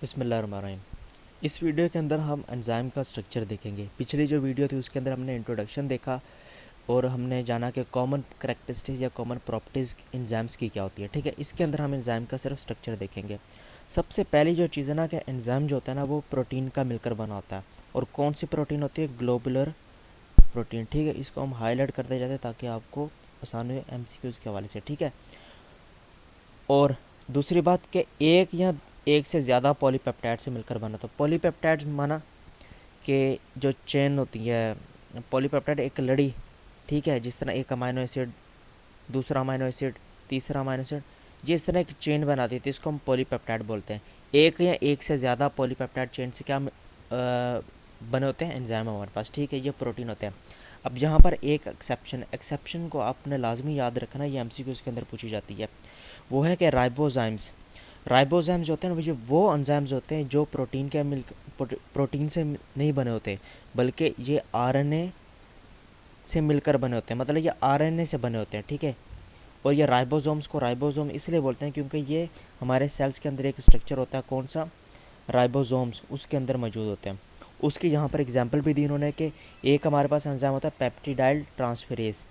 बिस्मिल्लाहिर्रहमानिर्रहीम। इस वीडियो के अंदर हम एंजाइम का स्ट्रक्चर देखेंगे। पिछली जो वीडियो थी उसके अंदर हमने इंट्रोडक्शन देखा और हमने जाना कि कॉमन करैक्टरिस्टिक्स या कॉमन प्रॉपर्टीज़ एंजाइम्स की क्या होती है। ठीक है, इसके अंदर हम एंजाइम का सिर्फ स्ट्रक्चर देखेंगे। सबसे पहली जो चीज़ है ना कि एंजाइम जो होता है ना वो प्रोटीन का मिलकर बना होता है। और कौन सी प्रोटीन होती है? Globular protein. ठीक है, इसको हम हाईलाइट करते जाते हैं ताकि आपको आसानी हो MCQs के हवाले से। ठीक है, और दूसरी बात कि एक या एक से ज़्यादा पॉलीपेप्टाइड से मिलकर बना। तो पॉलीपेप्टाइड माना कि जो चेन होती है, पॉलीपेप्टाइड एक लड़ी, ठीक है, जिस तरह एक अमाइनो एसिड, दूसरा अमाइनो एसिड, तीसरा अमाइनो एसिड, जिस तरह एक चेन बनाती है, इसको हम पॉलीपेप्टाइड बोलते हैं। एक या एक से ज़्यादा पॉलीपेप्टाइड चेन से क्या बने होते हैं? एंजाइम हमारे पास। ठीक है, ये प्रोटीन होते हैं। अब यहाँ पर एक एक्सेप्शन को आपने लाजमी याद रखना, ये MCQ के अंदर पूछी जाती है। वो है कि राइबोजाइम्स होते हैं वो एंजाइम्स होते हैं जो प्रोटीन से नहीं बने होते, बल्कि ये RNA से मिलकर बने होते हैं। मतलब ये RNA से बने होते हैं। ठीक है, और ये राइबोसोम्स को राइबोसोम इसलिए बोलते हैं क्योंकि ये हमारे सेल्स के अंदर एक स्ट्रक्चर होता है। कौन सा? राइबोसोम्स, उसके अंदर मौजूद होते हैं। उसकी यहाँ पर एग्जांपल भी दी इन्होंने कि एक हमारे पास एंजाइम होता है पेप्टिडाइल ट्रांसफेरेज।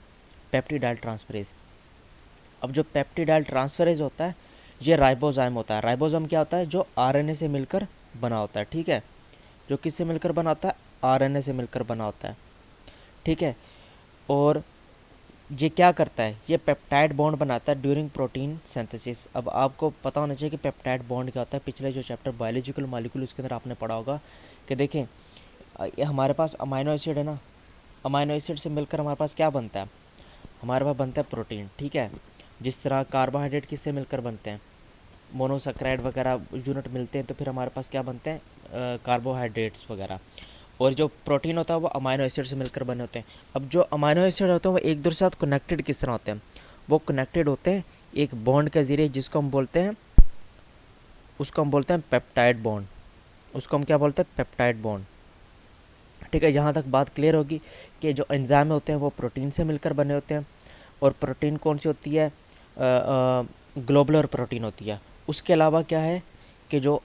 अब जो पेप्टिडाइल ट्रांसफेरेज होता है ये राइबोजाइम होता है। राइबोजाइम क्या होता है? जो RNA से मिलकर बना होता है। ठीक है, जो किससे मिलकर बना होता है? RNA से मिलकर बना होता है। ठीक है, और ये क्या करता है? ये पेप्टाइड बॉन्ड बनाता है ड्यूरिंग प्रोटीन सिंथेसिस। अब आपको पता होना चाहिए कि पेप्टाइड बॉन्ड क्या होता है। पिछले जो चैप्टर बायोलॉजिकल मॉलिक्यूल उसके अंदर आपने पढ़ा होगा कि देखें ये हमारे पास अमाइनो एसिड है ना, अमाइनो एसिड से मिलकर हमारे पास क्या बनता है? हमारे पास बनता है प्रोटीन। ठीक है, जिस तरह कार्बोहाइड्रेट किससे मिलकर बनते हैं? मोनोसैकेराइड वगैरह यूनिट मिलते हैं तो फिर हमारे पास क्या बनते हैं? कार्बोहाइड्रेट्स वगैरह। और जो प्रोटीन होता है वो अमाइनो एसिड से मिलकर बने होते हैं। अब जो अमाइनो एसिड होते हैं वो एक दूसरे के साथ कनेक्टेड किस तरह होते हैं? वो कनेक्टेड होते हैं एक बॉन्ड के ज़रिए, जिसको हम बोलते हैं पेप्टाइड बॉन्ड। उसको हम क्या बोलते हैं? Peptide bond. ठीक है, यहाँ तक बात क्लियर होगी कि जो एंजाइम होते हैं वो प्रोटीन से मिलकर बने होते हैं। और प्रोटीन कौन सी होती है? ग्लोबुलर प्रोटीन होती है। उसके अलावा क्या है कि जो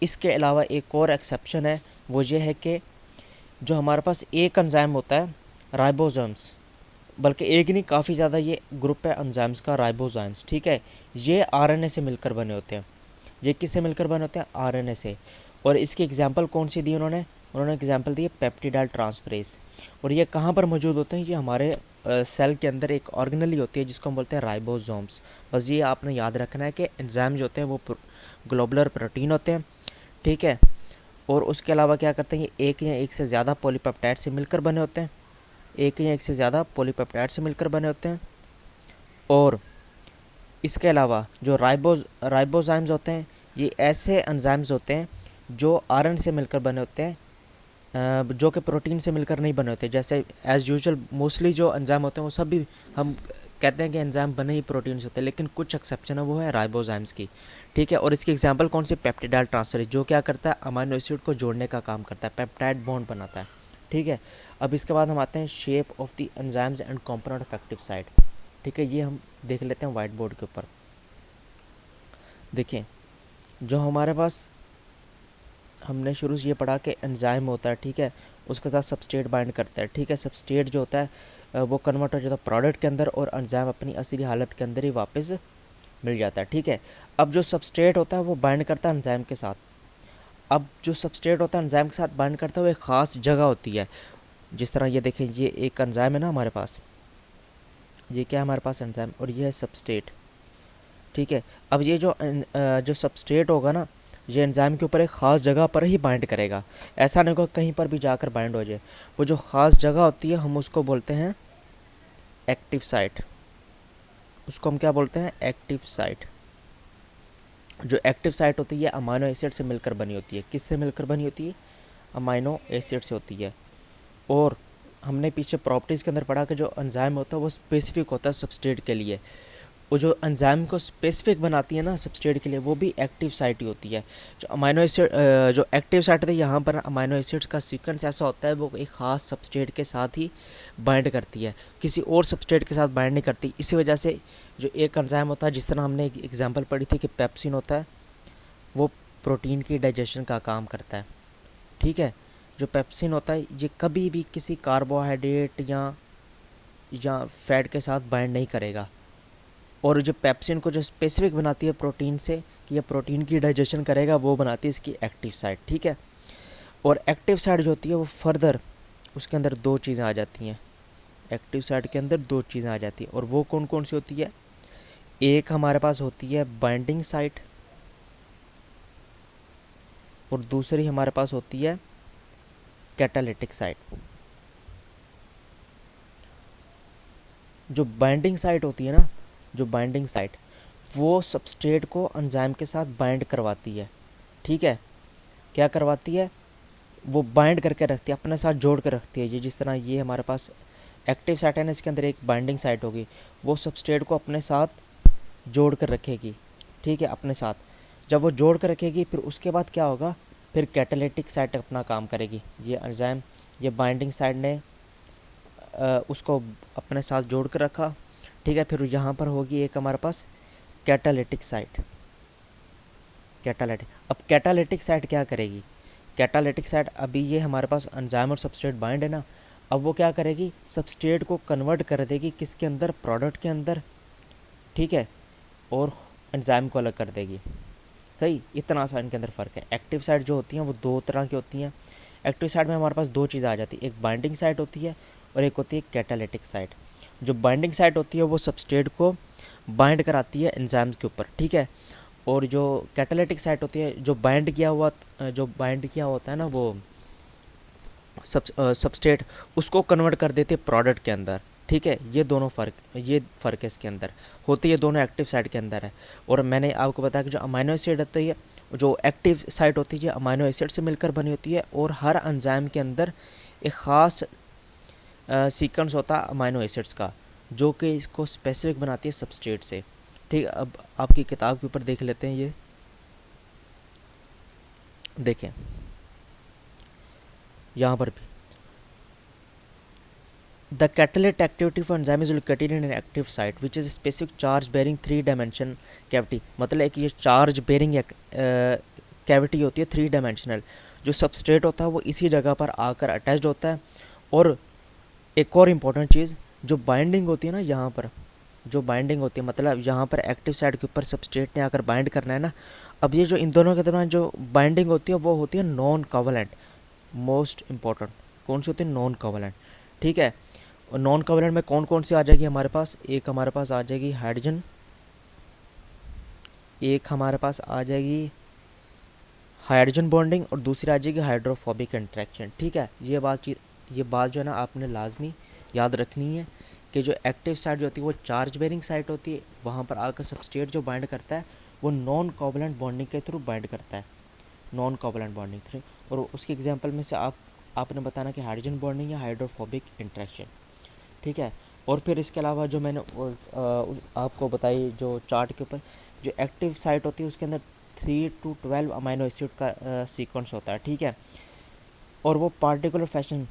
इसके अलावा एक और एक्सेप्शन है, वो ये है कि जो हमारे पास एक एंजाइम होता है राइबोसोम्स, बल्कि एक नहीं काफ़ी ज़्यादा ये ग्रुप है एंजाइम्स का, राइबोसोम्स। ठीक है, ये RNA से मिलकर बने होते हैं। ये किससे मिलकर बने होते हैं? RNA से। और इसकी एग्जांपल कौन सी दी उन्होंने एग्जांपल दी है पेप्टिडाइल ट्रांसफेरेज। और ये कहाँ पर मौजूद होते हैं? ये हमारे सेल के अंदर एक ऑर्गेनेली होती है जिसको हम बोलते हैं राइबोसोम्स। बस ये आपने याद रखना है कि एंजाइम जो होते हैं वो ग्लोबुलर प्रोटीन होते हैं। ठीक है, और उसके अलावा क्या करते हैं? ये एक या एक से ज़्यादा पॉलीपेप्टाइड से मिलकर बने होते हैं। एक या एक से ज़्यादा पॉलीपेप्टाइड से मिलकर बने होते हैं। और इसके अलावा जो राइबोजाइम्स होते हैं ये ऐसे एंजाइम्स होते हैं जो RNA से मिलकर बने होते हैं, जो कि प्रोटीन से मिलकर नहीं बने होते। जैसे एज़ यूजुअल मोस्टली जो एंजाइम होते हैं वो सभी हम कहते हैं कि एंजाइम बने ही प्रोटीन से होते हैं, लेकिन कुछ एक्सेप्शन है, वो है राइबोजाइम्स की। ठीक है, और इसकी एग्जांपल कौन सी? पेप्टिडाइल ट्रांसफेरेज, जो क्या करता है? अमाइनो एसिड को जोड़ने का काम करता है, पेप्टाइड बॉन्ड बनाता है। ठीक है, अब इसके बाद हम आते हैं shape of the enzymes and component of active site. ठीक है, ये हम देख लेते हैं वाइट बोर्ड के ऊपर। देखिए, जो हमारे पास हमने शुरू से ये पढ़ा कि एंजाइम होता है, ठीक है, उसके साथ सबस्ट्रेट बाइंड करता है। ठीक है, सबस्ट्रेट जो होता है वो कन्वर्ट हो जाता है प्रोडक्ट के अंदर और एंजाइम अपनी असली हालत के अंदर ही वापस मिल जाता है। ठीक है, अब जो सबस्ट्रेट होता है वो बाइंड करता है एंजाइम के साथ। अब जो सबस्ट्रेट होता है एंजाइम के साथ बाइंड करता है वो एक ख़ास जगह होती है। जिस तरह ये देखें, ये एक एंजाइम है ना हमारे पास, ये क्या है हमारे पास? एंजाइम, और ये है सबस्ट्रेट। ठीक है, अब ये जो सबस्ट्रेट होगा ना, ये एंजाइम के ऊपर एक ख़ास जगह पर ही बाइंड करेगा। ऐसा नहीं होगा कहीं पर भी जाकर बाइंड हो जाए। वो जो ख़ास जगह होती है हम उसको बोलते हैं एक्टिव साइट। उसको हम क्या बोलते हैं? Active site. जो एक्टिव साइट होती है अमाइनो एसिड से मिलकर बनी होती है। किससे मिलकर बनी होती है? अमाइनो एसिड से होती है। और हमने पीछे प्रॉपर्टीज़ के अंदर पढ़ा कि जो एंजाइम होता है वो स्पेसिफिक होता है सबस्ट्रेट के लिए। वो जो एंजाइम को स्पेसिफिक बनाती है ना सबस्ट्रेट के लिए, वो भी एक्टिव साइट ही होती है। जो अमाइनो एसिड जो एक्टिव साइट होती है, यहाँ पर अमाइनो एसिड्स का सीक्वेंस ऐसा होता है वो एक ख़ास सबस्ट्रेट के साथ ही बाइंड करती है, किसी और सबस्ट्रेट के साथ बाइंड नहीं करती। इसी वजह से जो एक एंजाइम होता है, जिस तरह हमने एक एग्जांपल पढ़ी थी कि पेप्सिन होता है, वो प्रोटीन की डाइजेशन का काम करता है। ठीक है, जो पेप्सिन होता है ये कभी भी किसी कार्बोहाइड्रेट या फैट के साथ बाइंड नहीं करेगा। और जो पेप्सिन को जो स्पेसिफिक बनाती है प्रोटीन से कि यह प्रोटीन की डाइजेशन करेगा, वो बनाती है इसकी एक्टिव साइट। ठीक है, और एक्टिव साइट जो होती है वो फर्दर उसके अंदर दो चीज़ें आ जाती हैं। एक्टिव साइट के अंदर दो चीज़ें आ जाती हैं, और वो कौन कौन सी होती है? एक हमारे पास होती है बाइंडिंग साइट, और दूसरी हमारे पास होती है कैटालिटिक साइट। जो बाइंडिंग साइट होती है ना, जो बाइंडिंग साइट वो सबस्ट्रेट को एंजाइम के साथ बाइंड करवाती है। ठीक है, क्या करवाती है? वो बाइंड करके रखती है, अपने साथ जोड़ कर रखती है। ये जिस तरह ये हमारे पास एक्टिव साइट है ना, इसके अंदर एक बाइंडिंग साइट होगी, वो सबस्ट्रेट को अपने साथ जोड़ कर रखेगी। ठीक है, अपने साथ जब वो जोड़ कर रखेगी, फिर उसके बाद क्या होगा? फिर कैटालिटिक साइट अपना काम करेगी। ये एंजाइम, ये बाइंडिंग साइट ने उसको अपने साथ जोड़ कर रखा। ठीक है, फिर यहाँ पर होगी एक हमारे पास कैटालिटिक साइट। कैटालिटिक, अब कैटालिटिक साइट क्या करेगी? कैटालिटिक साइट, अभी ये हमारे पास एंजाइम और सबस्ट्रेट बाइंड है ना, अब वो क्या करेगी? सबस्ट्रेट को कन्वर्ट कर देगी किसके अंदर? प्रोडक्ट के अंदर। ठीक है, और एंजाइम को अलग कर देगी। सही, इतना सा इनके अंदर फ़र्क है। एक्टिव साइट जो होती हैं वो दो तरह की होती हैं। एक्टिव साइट में हमारे पास दो चीज़ें आ जाती है, एक बाइंडिंग साइट होती है और एक होती है कैटालिटिक साइट। जो बाइंडिंग साइट होती है वो सबस्ट्रेट को बाइंड कराती है एंजाइम्स के ऊपर। ठीक है, और जो कैटालिटिक साइट होती है, जो बाइंड किया होता है ना वो सबस्ट्रेट, उसको कन्वर्ट कर देते हैं प्रोडक्ट के अंदर। ठीक है, ये फ़र्क है इसके अंदर। होते ये दोनों एक्टिव साइट के अंदर है। और मैंने आपको बताया कि जो अमाइनो एसिड होती है, जो एक्टिव साइट होती है, अमाइनो एसिड से मिलकर बनी होती है, और हर एंजाइम के अंदर एक ख़ास सीक्वेंस होता है अमाइनो एसिड्स का, जो कि इसको स्पेसिफिक बनाती है सबस्ट्रेट से। ठीक, अब आपकी किताब के ऊपर देख लेते हैं। ये देखें यहाँ पर भी, the catalytic activity for enzyme is located in an active site which is specific charge bearing 3 dimension cavity. मतलब एक ये चार्ज बेरिंग कैविटी होती है 3 डायमेंशनल। जो सबस्ट्रेट होता है वो इसी जगह पर आकर अटैच्ड होता है। और एक और इम्पॉर्टेंट चीज़, जो बाइंडिंग होती है ना, यहाँ पर जो बाइंडिंग होती है, मतलब यहाँ पर एक्टिव साइट के ऊपर सबस्ट्रेट ने आकर बाइंड करना है ना, अब ये जो इन दोनों के दरमियान जो बाइंडिंग होती है वो होती है नॉन कोवलेंट। मोस्ट इम्पॉर्टेंट कौन सी होती है? Non covalent. ठीक है, और नॉन कोवलेंट में कौन कौन सी आ जाएगी हमारे पास? एक हमारे पास आ जाएगी हाइड्रोजन, एक हमारे पास आ जाएगी हाइड्रोजन बॉन्डिंग, और दूसरी आ जाएगी हाइड्रोफोबिक इंटरेक्शन। ठीक है, ये बात जो है ना आपने लाजमी याद रखनी है कि जो एक्टिव साइट जो होती है वो चार्ज बेरिंग साइट होती है, वहाँ पर आकर सबस्ट्रेट जो बाइंड करता है वो नॉन कोवलेंट बॉन्डिंग के थ्रू बाइंड करता है, नॉन कोवलेंट बॉन्डिंग थ्रू। और उसके एग्जांपल में से आपने बताना कि हाइड्रोजन बॉन्डिंग या हाइड्रोफोबिक इंटरेक्शन। ठीक है, और फिर इसके अलावा जो मैंने आपको बताई जो चार्ट के ऊपर, जो एक्टिव साइट होती है उसके अंदर 3 to 12 अमाइनो एसिड का सीक्वेंस होता है। ठीक है, और वो पार्टिकुलर फैशन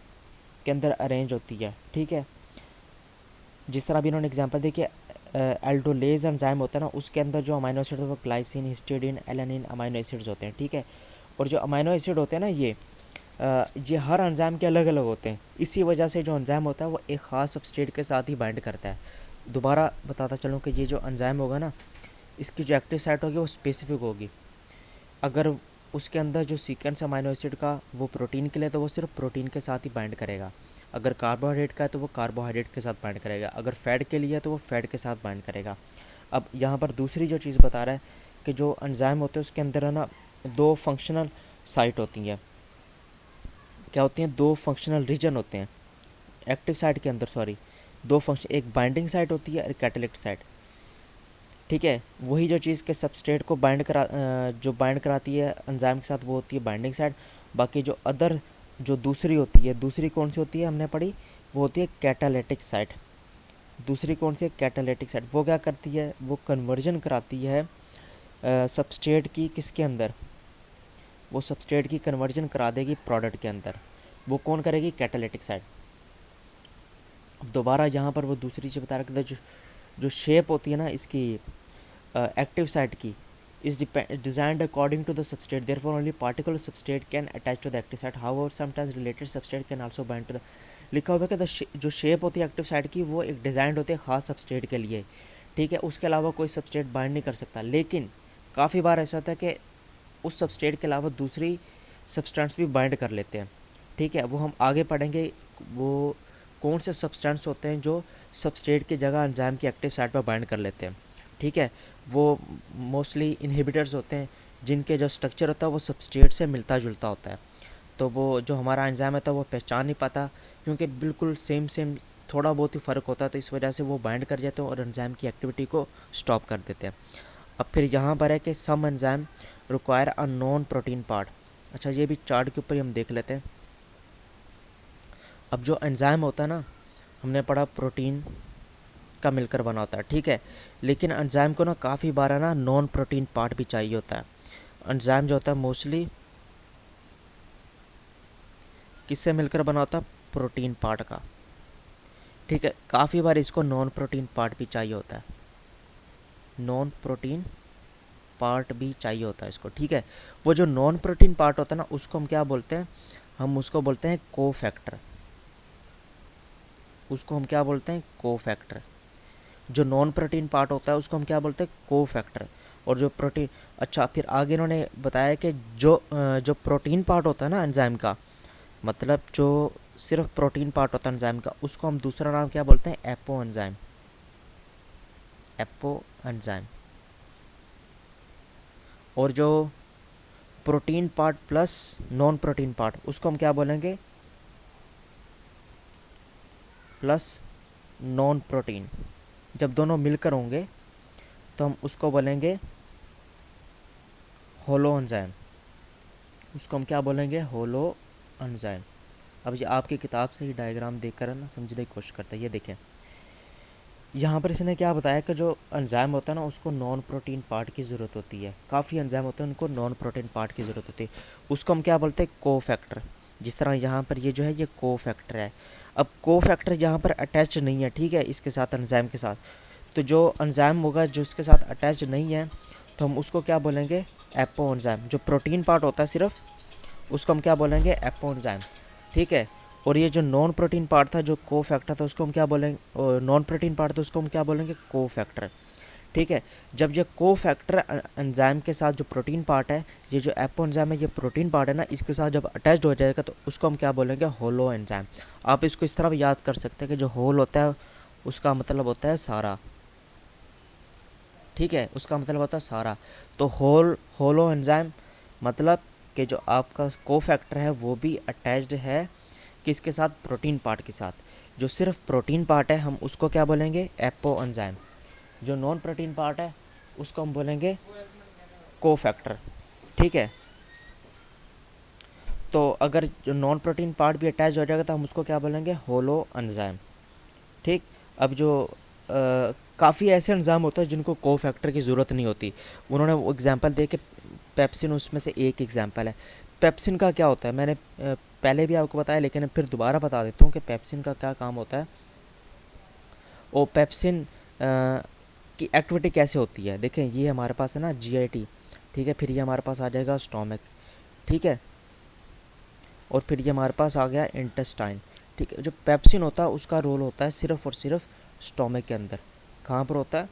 के अंदर अरेंज होती है। ठीक है, जिस तरह भी इन्होंने एग्जांपल दी कि एल्डोलेज एंजाइम होता है ना, उसके अंदर जो अमाइनो एसिड होता है वो glycine, histidine, alanine amino acids होते हैं। ठीक है, और जो अमाइनो एसिड होते हैं ना ये हर एंजाइम के अलग अलग होते हैं। इसी वजह से जो एंजाइम होता है वो एक ख़ास सबस्ट्रेट के साथ ही बाइंड करता है। दोबारा बताता चलूँ कि ये जो एंजाइम होगा ना, इसकी जो एक्टिव साइट होगी वो स्पेसिफिक होगी। अगर उसके अंदर जो सीक्वेंस अमाइनो एसिड का वो प्रोटीन के लिए, तो वो सिर्फ प्रोटीन के साथ ही बाइंड करेगा। अगर कार्बोहाइड्रेट का है तो वो कार्बोहाइड्रेट के साथ बाइंड करेगा। अगर फैट के लिए है तो वो फैट के साथ बाइंड करेगा। अब यहाँ पर दूसरी जो चीज़ बता रहा है कि जो एंजाइम होते हैं उसके अंदर है ना दो फंक्शनल साइट होती हैं। क्या होती हैं? दो फंक्शनल रीजन होते हैं एक्टिव साइट के अंदर, सॉरी, दो फंक्शन, एक बाइंडिंग साइट होती है और कैटालिटिक साइट। ठीक है, वही जो चीज़ के सबस्ट्रेट को जो बाइंड कराती है एंजाइम के साथ वो होती है बाइंडिंग साइट। बाकी जो अदर जो दूसरी होती है, दूसरी कौन सी होती है हमने पढ़ी, वो होती है कैटालिटिक साइट। दूसरी कौन सी है? Catalytic site. वो क्या करती है? वो कन्वर्जन कराती है सबस्ट्रेट की किसके अंदर? वो सबस्ट्रेट की कन्वर्जन करा देगी प्रोडक्ट के अंदर। वो कौन करेगी? Catalytic site. अब दोबारा यहाँ पर वो दूसरी चीज़ बता रहा था, जो शेप होती है ना इसकी एक्टिव साइट की, is designed according to the substrate, therefore only particular substrate can attach to the active site, however sometimes related substrate can also bind to the। लिखा हुआ है कि जो शेप होती है एक्टिव साइट की वो एक डिज़ाइंड होती है ख़ास सबस्ट्रेट के लिए, ठीक है, उसके अलावा कोई सबस्ट्रेट बाइंड नहीं कर सकता। लेकिन काफ़ी बार ऐसा होता है कि उस सबस्ट्रेट के अलावा दूसरी सब्सटेंस भी बाइंड कर लेते हैं, ठीक है, वो हम आगे पढ़ेंगे वो कौन से सब्सटेंस होते हैं जो सबस्ट्रेट की जगह एंजाइम की एक्टिव साइट पर बाइंड कर लेते हैं, ठीक है। वो मोस्टली इनहिबिटर्स होते हैं जिनके जो स्ट्रक्चर होता है वो सबस्ट्रेट से मिलता जुलता होता है, तो वो जो हमारा एंजाइम होता है वो पहचान नहीं पाता क्योंकि बिल्कुल सेम थोड़ा बहुत ही फ़र्क होता है, तो इस वजह से वो बाइंड कर जाते हैं और एंजाइम की एक्टिविटी को स्टॉप कर देते हैं। अब फिर यहाँ पर है कि some enzyme require a non protein part. अच्छा, ये भी चार्ट के ऊपर ही हम देख लेते हैं। अब जो एंजाइम होता है ना, हमने पढ़ा प्रोटीन का मिलकर बना होता है, ठीक है, लेकिन एंजाइम को ना काफ़ी बार है ना नॉन प्रोटीन पार्ट भी चाहिए होता है। एंजाइम जो होता है मोस्टली किससे मिलकर बना होता है? प्रोटीन पार्ट का, ठीक है, काफ़ी बार इसको नॉन प्रोटीन पार्ट भी चाहिए होता है, नॉन प्रोटीन पार्ट भी चाहिए होता है इसको, ठीक है। वो जो नॉन प्रोटीन पार्ट होता है ना उसको हम क्या बोलते हैं? हम उसको बोलते हैं कोफैक्टर, उसको हम क्या बोलते हैं? कोफैक्टर। जो नॉन प्रोटीन पार्ट होता है उसको हम क्या बोलते हैं? कोफैक्टर। और जो प्रोटीन, अच्छा फिर आगे इन्होंने बताया कि जो प्रोटीन पार्ट होता है ना एंजाइम का, मतलब जो सिर्फ प्रोटीन पार्ट होता है एंजाइम का, उसको हम दूसरा नाम क्या बोलते हैं? Apo enzyme, apo enzyme. और जो protein part plus non protein part उसको हम क्या बोलेंगे? Plus non protein. जब दोनों मिलकर होंगे तो हम उसको बोलेंगे होलो एंजाइम, उसको हम क्या बोलेंगे? Holo enzyme. अब ये आपकी किताब से ही डायग्राम देखकर ना समझने की कोशिश करते हैं। ये देखें, यहाँ पर इसने क्या बताया कि जो एंजाइम होता है ना उसको नॉन प्रोटीन पार्ट की ज़रूरत होती है। काफ़ी एंजाइम होते हैं उनको नॉन प्रोटीन पार्ट की ज़रूरत होती है, उसको हम क्या बोलते हैं? कोफैक्टर। जिस तरह यहाँ पर ये जो है ये कोफैक्टर है। अब कोफैक्टर यहाँ पर अटैच नहीं है, ठीक है, इसके साथ एंजाइम के साथ, तो जो एंजाइम होगा जो इसके साथ अटैच नहीं है तो हम उसको क्या बोलेंगे? Apo enzyme. जो प्रोटीन पार्ट होता है सिर्फ उसको हम क्या बोलेंगे? एपो एंजाइम, ठीक है। और ये जो नॉन प्रोटीन पार्ट था जो कोफैक्टर था उसको हम क्या बोलेंगे? नॉन प्रोटीन पार्ट था उसको हम क्या बोलेंगे? कोफैक्टर, ठीक है। जब ये कोफैक्टर एंजाइम के साथ जो प्रोटीन पार्ट है, ये जो एपो एंजाइम है ये प्रोटीन पार्ट है ना, इसके साथ जब अटैच्ड हो जाएगा तो उसको हम क्या बोलेंगे? Holo enzyme. आप इसको इस तरह भी याद कर सकते हैं कि जो होल होता है उसका मतलब होता है सारा, ठीक है, उसका मतलब होता है सारा। तो होलो एंजाइम मतलब कि जो आपका कोफैक्टर है वो भी अटैच्ड है किसके साथ? प्रोटीन पार्ट के साथ। जो सिर्फ प्रोटीन पार्ट है हम उसको क्या बोलेंगे? Apo enzyme. जो नॉन प्रोटीन पार्ट है उसको हम बोलेंगे कोफैक्टर, ठीक है। तो अगर जो नॉन प्रोटीन पार्ट भी अटैच हो जाएगा तो हम उसको क्या बोलेंगे? होलो एंजाइम, ठीक। अब जो काफ़ी ऐसे एंजाइम होते हैं जिनको कोफैक्टर की ज़रूरत नहीं होती, उन्होंने वो एग्जांपल दे के पेप्सिन उसमें से एक एग्जांपल है। पेप्सिन का क्या होता है मैंने पहले भी आपको बताया लेकिन फिर दोबारा बता देता हूँ कि पेप्सिन का क्या काम होता है। वो पेप्सिन की एक्टिविटी कैसे होती है, देखें ये हमारे पास है ना GIT, ठीक है, फिर ये हमारे पास आ जाएगा स्टोमक, ठीक है, और फिर ये हमारे पास आ गया इंटेस्टाइन, ठीक है। जो पेप्सिन होता है उसका रोल होता है सिर्फ और सिर्फ स्टोमक के अंदर। कहाँ पर होता है?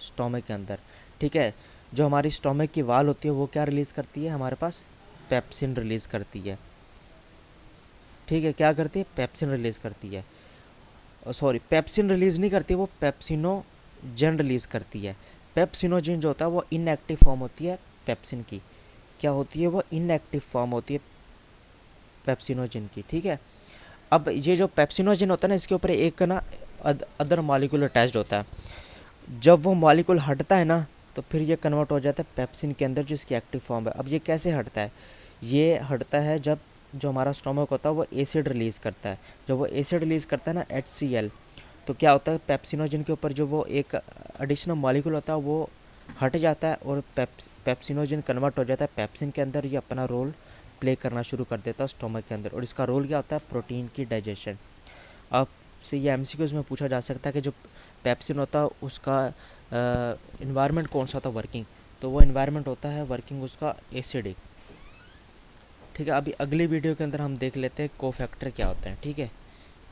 स्टोमक के अंदर, ठीक है। जो हमारी स्टोमक की वाल होती है वो क्या रिलीज़ करती है? हमारे पास पेप्सिन रिलीज़ करती है, ठीक है। क्या करती है? पेप्सिन रिलीज़ करती है। सॉरी, पेप्सिन रिलीज़ नहीं करती, वो पेप्सिनोजन रिलीज़ करती है। पेप्सिनोजन जो होता है वो इनएक्टिव फॉर्म होती है पेप्सिन की। क्या होती है? वो इनएक्टिव फॉर्म होती है पेप्सिनोजन की, ठीक है। अब ये जो पेप्सिनोजन होता है ना इसके ऊपर एक ना अदर मॉलिक्यूल अटैच्ड होता है। जब वो मॉलिक्यूल हटता है ना तो फिर ये कन्वर्ट हो जाता है पेप्सिन के अंदर जो इसकी एक्टिव फॉर्म है। अब ये कैसे हटता है? ये हटता है जब जो हमारा स्टोमक होता है वो एसिड रिलीज़ करता है। जब वो एसिड रिलीज़ करता है ना HCl, तो क्या होता है? पेप्सिनोजन के ऊपर जो वो एक एडिशनल मॉलिक्यूल होता है वो हट जाता है और पेप्सिनोजन कन्वर्ट हो जाता है पेप्सिन के अंदर। ये अपना रोल प्ले करना शुरू कर देता है स्टोमक के अंदर, और इसका रोल क्या होता है? प्रोटीन की डाइजेशन। आपसे ये MCQs में पूछा जा सकता है कि जो पेप्सिन होता है उसका इन्वायरमेंट कौन सा था वर्किंग, तो वो इन्वायरमेंट होता है वर्किंग उसका एसिडिक। ठीक है, अभी अगली वीडियो के अंदर हम देख लेते हैं कोफैक्टर क्या होते हैं। ठीक है।